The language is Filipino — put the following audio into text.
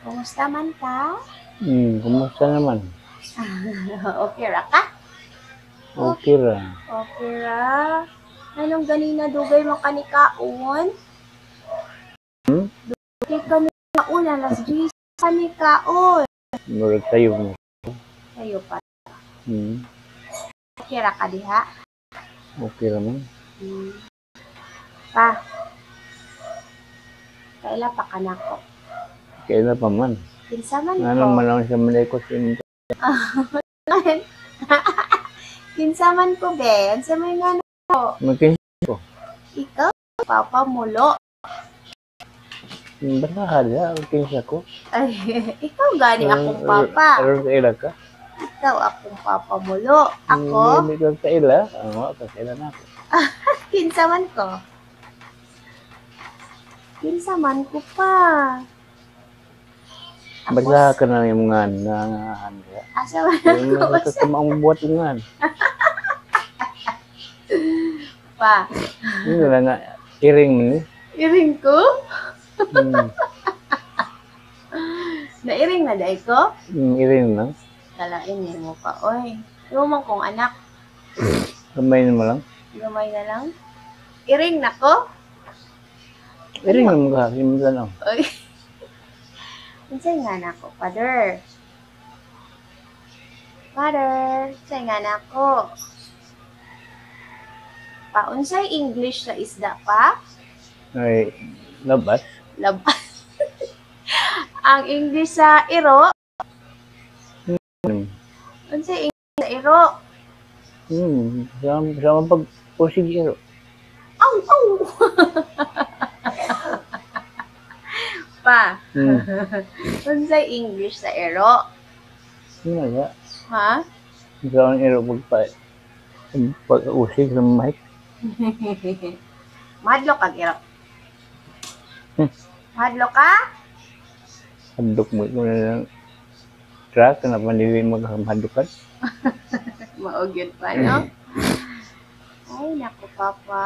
Kumusta man ka? Kumusta naman? Okay ra ka? Okay ra. Okay ra. Anong ganina dugay mo kanikaon? Hmm? Dugay kanikaon, alas 10 kanikaon. Murag tayo mo. Kayo pa. Hmm. Okay ra ka diha? Okay naman. Pa. Kaila pa ka nako. Kailan pa man. Kinsa man ko? Ano man lang siya malikot sin. Kinsa man ko, Ben? Sa may nga Magkin ikaw, Papa Mulo. basta hala magkin siya ko. Ay, ikaw gani akong papa. Aron sa ila ka? Ikaw akong Papa Mulo. Ako, Hindi ka sa ila. Ano ka sa ila na ako. kinsa man ko. Kinsa man ko pa. Basta ka na yung mga nangahan ka. Asa man Yung ako mga kamaong buhat yung nga. pa. Yun lang nga. Iring mo ni. Iring ko? Hmm. Nairing na day ko? Iring lang. Kalain mo pa, oy. Lumang kong anak. Kamay mo lang. Gamay na lang. Iring na ko? Iring lang ka. Simulan lang. Oy. Unsay nga na ko, father? Father, unsay nga na ko? Paunsay English sa isda pa? Ay, labas. Labas. Ang English sa iro? Unsay English sa iro? Sama pag-pusig siya. Aw, aw. Pa. Unsay English sa iro? Ano nga? Ha? Sama ang iro pag-usig sa mic. Madlo ka, iro. Madlo ka? Hadok mo ito na lang. Track na pandiwi maghadukan. Maugid pa, no? Ay, naku, Papa.